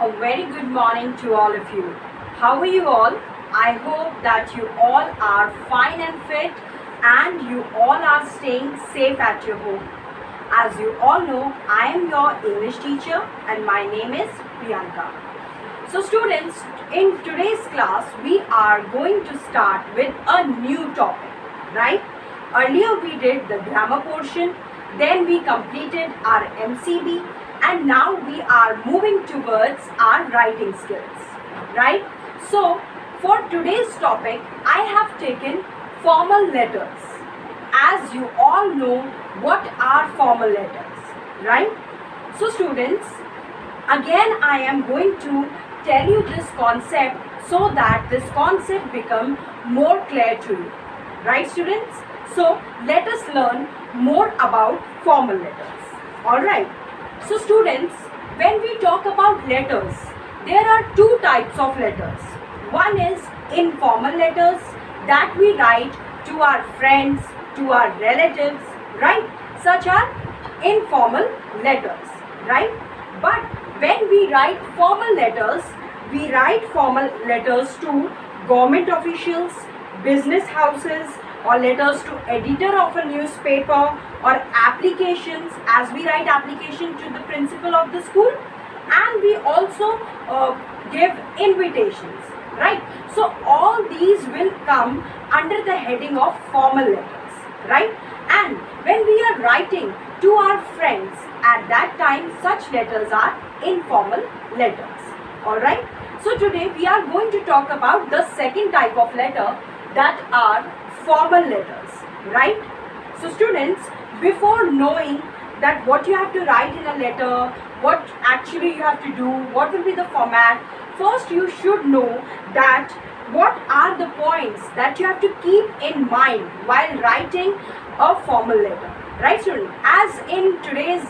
A very good morning to all of you. How are you all? I hope that you all are fine and fit and you all are staying safe at your home. As you all know, I am your English teacher and my name is Priyanka. So students, in today's class, we are going to start with a new topic, right? Earlier we did the grammar portion, then we completed our MCB, and now we are moving towards our writing skills, right? So for today's topic, I have taken formal letters. As you all know, what are formal letters, right? So students, again I am going to tell you this concept so that this concept become more clear to you, right students? So let us learn more about formal letters. Alright, so students, when we talk about letters, there are two types of letters. One is informal letters that we write to our friends, to our relatives, right? Such are informal letters, right? But when we write formal letters, we write formal letters to government officials, business houses, or letters to editor of a newspaper, or applications, as we write application to the principal of the school, and we also give invitations, right? So all these will come under the heading of formal letters, right? And when we are writing to our friends, at that time such letters are informal letters. Alright, so today we are going to talk about the second type of letter, that are formal letters, right? So students, before knowing that what you have to write in a letter, what actually you have to do, what will be the format, first you should know that what are the points that you have to keep in mind while writing a formal letter, right students? As in today's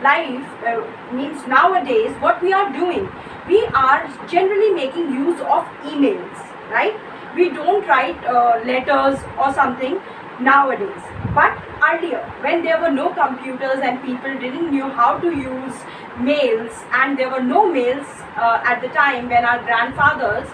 life, means nowadays, what we are doing, we are generally making use of emails, right? We don't write letters or something nowadays. But earlier, when there were no computers and people didn't know how to use mails, and there were no mails at the time when our grandfathers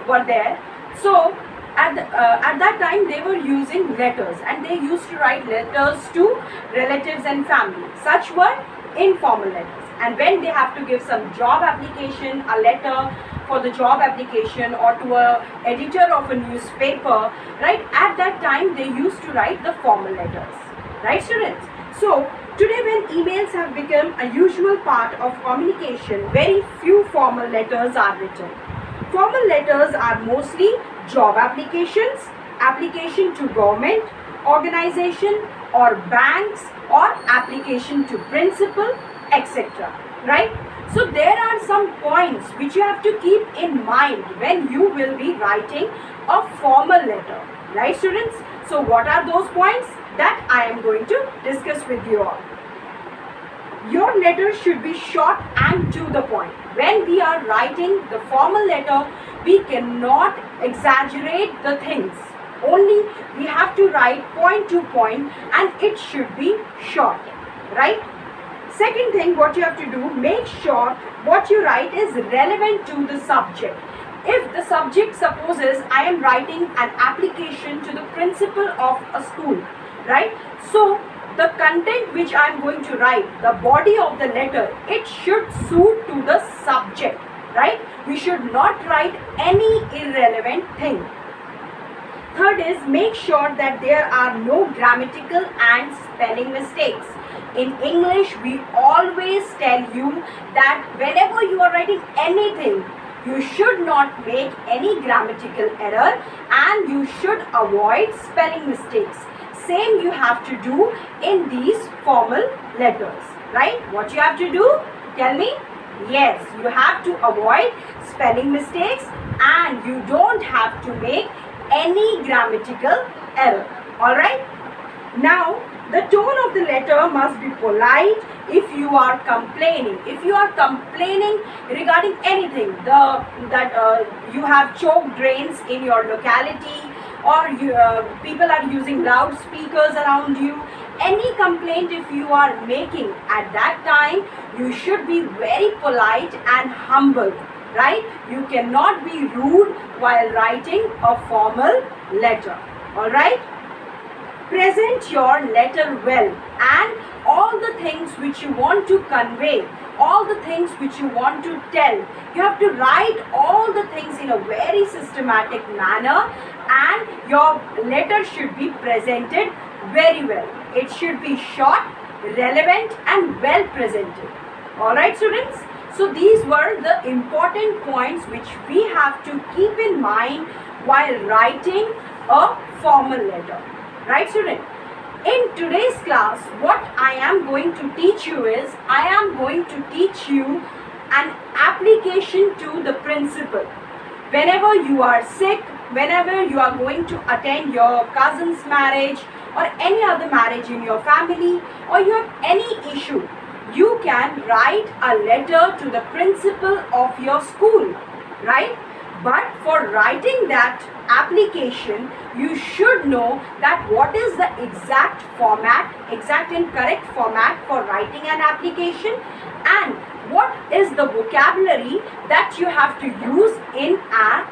were there, so at that time they were using letters, and they used to write letters to relatives and family. Such were informal letters. And when they have to give some job application, a letter for the job application, or to a editor of a newspaper, right, at that time they used to write the formal letters, right students? So today, when emails have become a usual part of communication, very few formal letters are written. Formal letters are mostly job applications, application to government, organization or banks, or application to principal, etc. Right? So there are some points which you have to keep in mind when you will be writing a formal letter, right students? So what are those points that I am going to discuss with you all? Your letter should be short and to the point. When we are writing the formal letter, we cannot exaggerate the things. Only we have to write point to point, and it should be short, right? Second thing, what you have to do, make sure what you write is relevant to the subject. If the subject, supposes I am writing an application to the principal of a school, right? So the content which I am going to write, the body of the letter, it should suit to the subject, right? We should not write any irrelevant thing. Third is, make sure that there are no grammatical and spelling mistakes. In English, we always tell you that whenever you are writing anything, you should not make any grammatical error, and you should avoid spelling mistakes. Same you have to do in these formal letters, right? What you have to do? Tell me. Yes, you have to avoid spelling mistakes, and you don't have to make any grammatical error. Alright? Now, the tone of the letter must be polite. If you are complaining, regarding anything, that you have choked drains in your locality, or people are using loudspeakers around you, Any complaint if you are making at that time, you should be very polite and humble, right? You cannot be rude while writing a formal letter, all right? Present your letter well, and all the things which you want to convey, all the things which you want to tell, you have to write all the things in a very systematic manner, and your letter should be presented very well. It should be short, relevant and well presented. Alright students, so these were the important points which we have to keep in mind while writing a formal letter. Right student? In today's class, what I am going to teach you is, I am going to teach you an application to the principal. Whenever you are sick, whenever you are going to attend your cousin's marriage or any other marriage in your family, or you have any issue, you can write a letter to the principal of your school, right? But for writing that application, you should know that what is the exact format, exact and correct format for writing an application, and what is the vocabulary that you have to use in a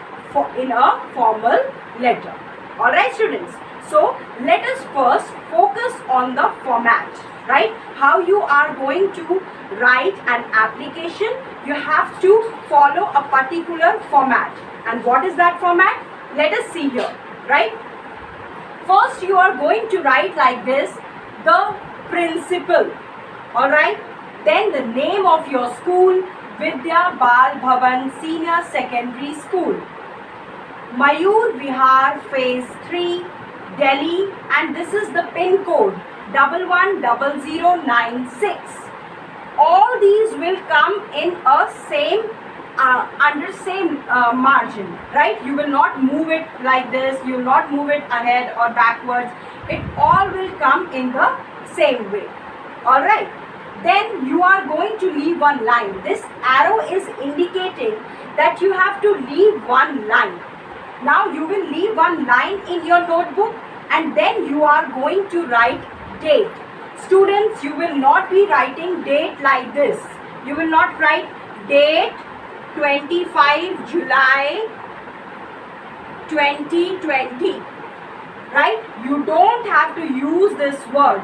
formal letter. Alright students, so let us first focus on the format, right? How you are going to write an application, you have to follow a particular format. And what is that format? Let us see here, right? First you are going to write like this, the principal, alright? Then the name of your school, Vidya Bal Bhavan Senior Secondary School, Mayur Vihar Phase 3, Delhi, and this is the pin code 110096. All these will come in a same under same margin, right? You will not move it like this, you will not move it ahead or backwards. It all will come in the same way. All right. Then you are going to leave one line. This arrow is indicating that you have to leave one line. Now you will leave one line in your notebook, and then you are going to write date. Students, you will not be writing date like this. You will not write date 25 July 2020, right? You don't have to use this word.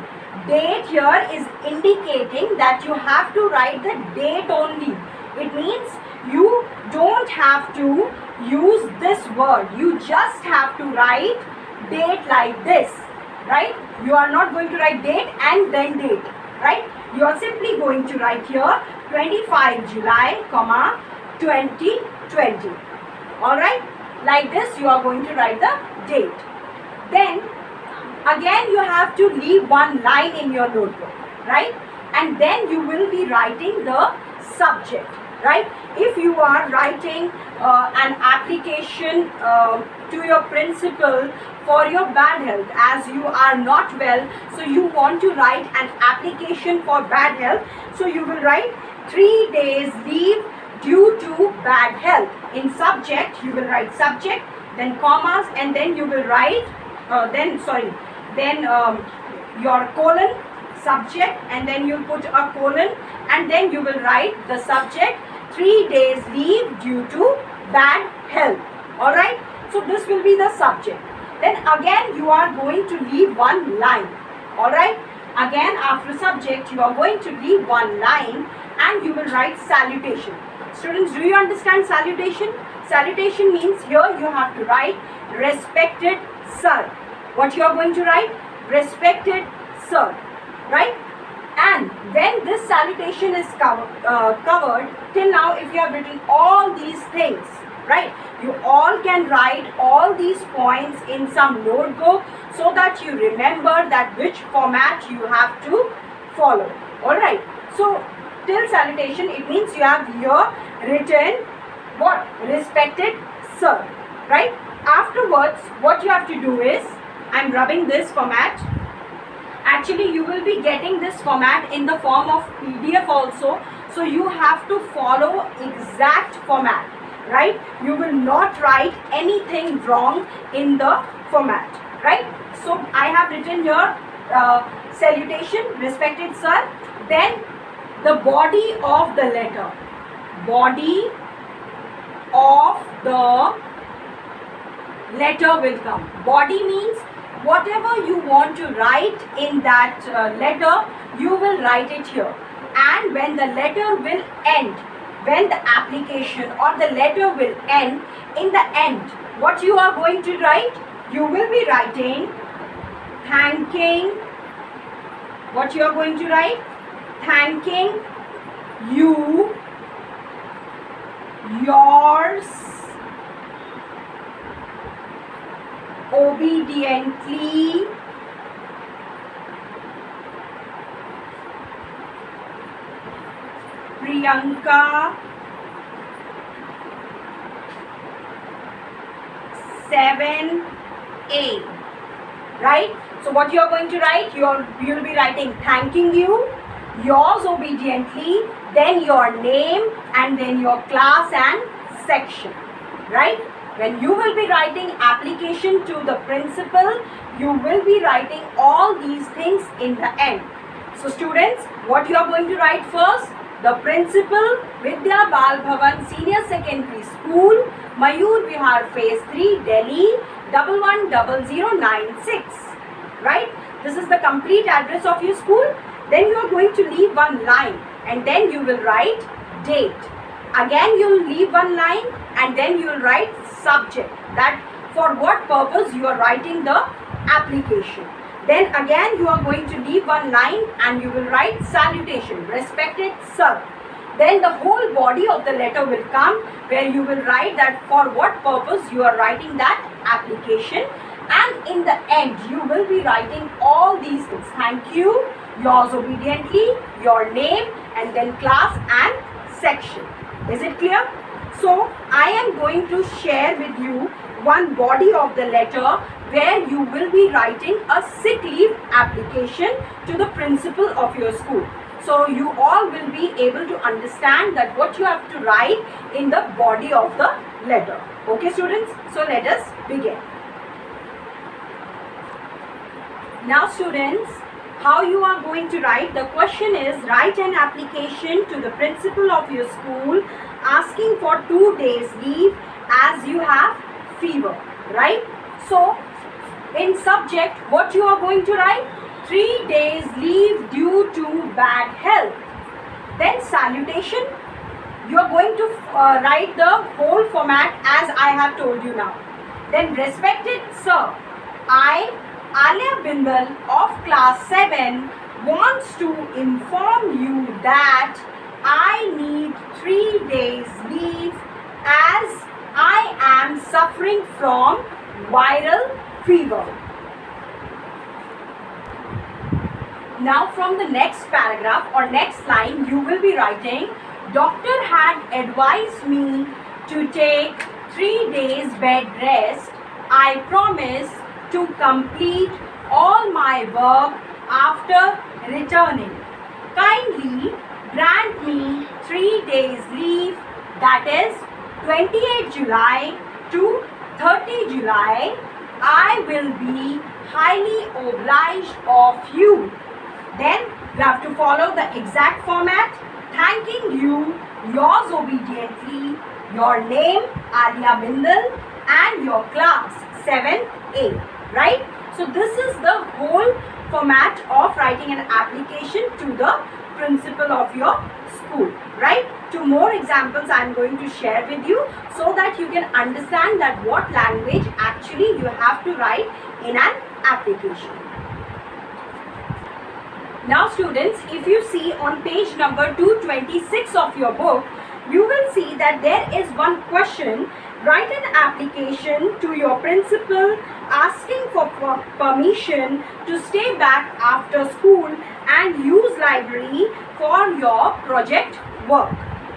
Date here is indicating that you have to write the date only. It means you don't have to use this word. You just have to write date like this, right? You are not going to write date and then date, right? You are simply going to write here 25 July, 2020. Alright? Like this you are going to write the date. Then again you have to leave one line in your notebook, right? And then you will be writing the subject, right? If you are writing an application to your principal for your bad health, as you are not well, so you want to write an application for bad health, so you will write 3 days leave due to bad health. In subject you will write subject, then commas, and then you will write your colon, subject, and then you put a colon, and then you will write the subject 3 days leave due to bad health. Alright, so this will be the subject. Then again you are going to leave one line. Alright, again after subject you are going to leave one line, and you will write salutation. Students, do you understand salutation? Salutation means here you have to write respected sir. What you are going to write? Respected sir, right? And when this salutation is covered, till now if you have written all these things, right, you all can write all these points in some notebook so that you remember that which format you have to follow. Alright, so till salutation it means you have here written what? Respected sir, right? Afterwards what you have to do is, I am rubbing this format. Actually you will be getting this format in the form of PDF also, so you have to follow exact format, right? You will not write anything wrong in the format, right? So I have written here salutation, respected sir. Then the body of the letter. Body of the letter will come. Body means whatever you want to write in that letter, you will write it here. And when the letter will end, when the application or the letter will end, in the end, what you are going to write? You will be writing thanking. What you are going to write? Thanking you, yours obediently, Priyanka, 7A. Right? So what you are going to write? You'll be writing thanking you, yours obediently, then your name, and then your class and section. Right? When you will be writing application to the principal, you will be writing all these things in the end. So students, what you are going to write first? The principal, Vidya Bal Bhavan Senior Secondary School, Mayur Vihar Phase 3, Delhi, 110096. Right? This is the complete address of your school. Then you are going to leave one line and then you will write date. Again you will leave one line and then you will write subject, that for what purpose you are writing the application. Then again you are going to leave one line and you will write salutation, respected sir. Then the whole body of the letter will come where you will write that for what purpose you are writing that application, and in the end you will be writing all these things. Thank you, yours obediently, your name, and then class and section. Is it clear? So I am going to share with you one body of the letter where you will be writing a sick leave application to the principal of your school. So you all will be able to understand that what you have to write in the body of the letter. Okay students, so let us begin. Now students, how you are going to write? The question is, write an application to the principal of your school asking for 2 days leave as you have fever, right? So in subject, what you are going to write? 3 days leave due to bad health. Then salutation, you are going to write the whole format as I have told you now. Then respected sir, I, Alia Bindal of class 7, wants to inform you that I need 3 days leave as I am suffering from viral fever. Now from the next paragraph or next line, you will be writing, doctor had advised me to take 3 days bed rest. I promise to complete all my work after returning. Kindly grant me 3 days leave, that is 28 July to 30 July. I will be highly obliged of you. Then you have to follow the exact format. Thanking you, yours obediently, your name Alia Bindal, and your class 7A. Right? So this is the whole format of writing an application to the principal of your school. Right? 2 more examples I am going to share with you so that you can understand that what language actually you have to write in an application. Now students, if you see on page number 226 of your book, you will see that there is one question. Write an application to your principal asking for permission to stay back after school and use library for your project work.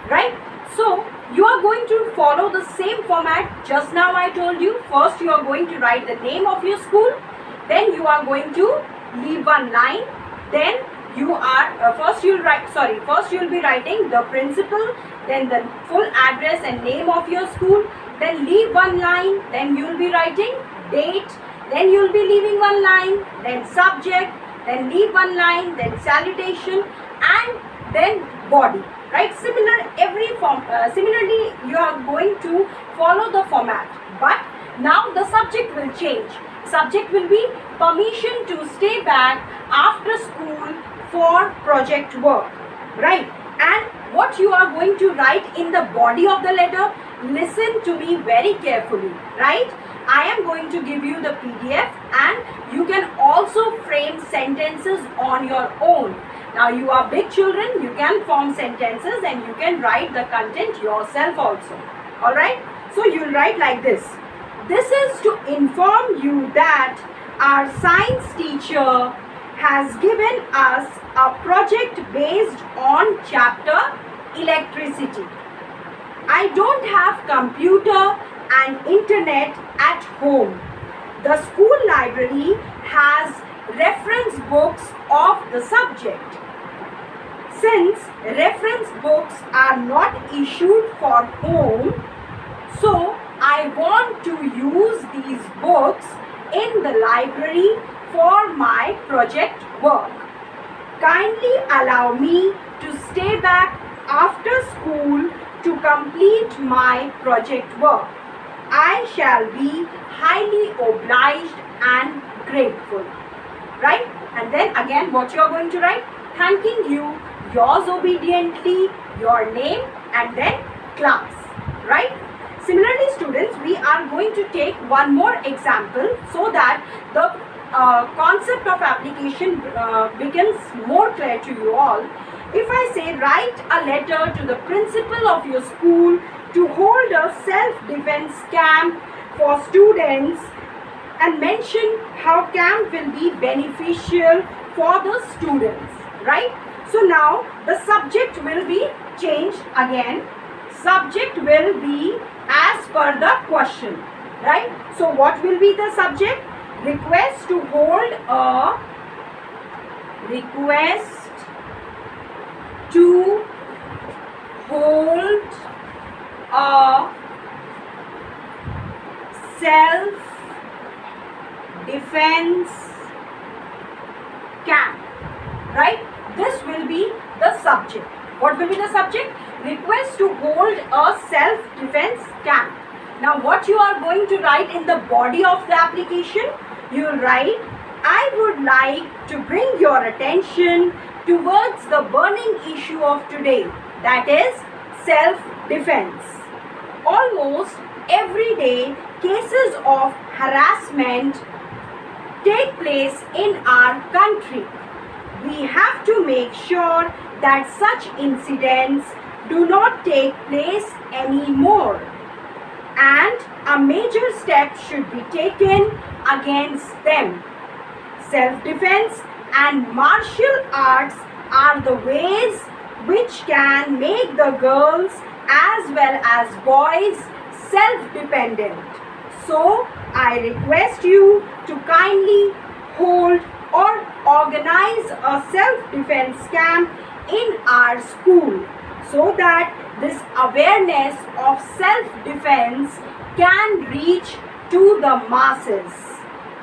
Right? So you are going to follow the same format just now I told you. First you are going to write the name of your school. Then you are going to leave one line. Then you are first you'll be writing the principal, then the full address and name of your school, then leave one line, then you'll be writing date, then you'll be leaving one line, then subject, then leave one line, then salutation, and then body. Right? Similarly, you are going to follow the format, but now the subject will change. Subject will be permission to stay back after school for project work. Right? And what you are going to write in the body of the letter, listen to me very carefully. Right? I am going to give you the PDF, and you can also frame sentences on your own. Now you are big children, you can form sentences and you can write the content yourself also. Alright? So you'll write like this. This is to inform you that our science teacher has given us a project based on chapter electricity. I don't have computer and internet at home. The school library has reference books of the subject. Since reference books are not issued for home, so I want to use these books in the library for my project work. Kindly allow me to stay back after school to complete my project work. I shall be highly obliged and grateful. Right? And then again what you are going to write? Thanking you, yours obediently, your name, and then class. Right? Similarly, students, we are going to take one more example so that the concept of application becomes more clear to you all. If I say write a letter to the principal of your school to hold a self-defense camp for students and mention how camp will be beneficial for the students, right? So now the subject will be changed again. Subject will be as per the question, right? So what will be the subject? Request to hold a self-defense camp, right? This will be the subject. What will be the subject? Request to hold a self-defense camp. Now what you are going to write in the body of the application? You will write, I would like to bring your attention towards the burning issue of today, that is self-defense. Almost every day cases of harassment take place in our country. We have to make sure that such incidents do not take place anymore, and a major step should be taken against them. Self-defense and martial arts are the ways which can make the girls as well as boys self-dependent. So I request you to kindly hold or organize a self-defense camp in our school so that this awareness of self-defense can reach to the masses.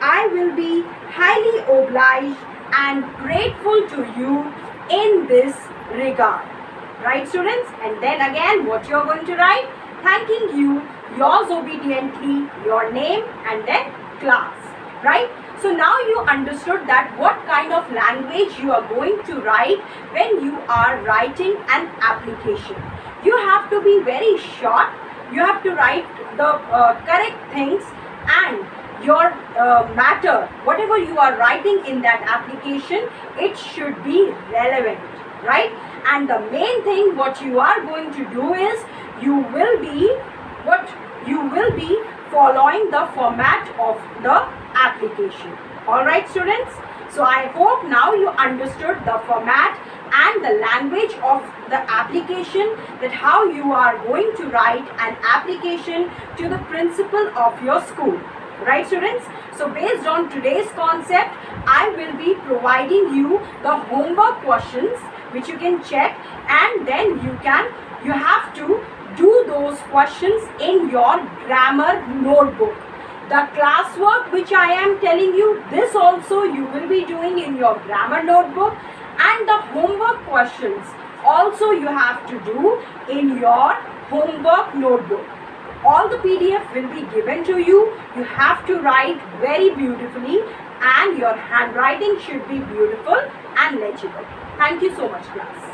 I will be highly obliged and grateful to you in this regard. Right, students? And then again what you are going to write? Thanking you, yours obediently, your name, and then class. Right? So now you understood that what kind of language you are going to write when you are writing an application. You have to be very short. You have to write the correct things, and your matter, whatever you are writing in that application, it should be relevant, right? And the main thing what you are going to do is you will be following the format of the application. Alright, students, so I hope now you understood the format and the language of the application, that how you are going to write an application to the principal of your school. Right, students? So based on today's concept, I will be providing you the homework questions which you can check, and then you have to do those questions in your grammar notebook. The classwork which I am telling you, this also you will be doing in your grammar notebook, and the homework questions also you have to do in your homework notebook. All the PDF will be given to you. You have to write very beautifully, and your handwriting should be beautiful and legible. Thank you so much, class.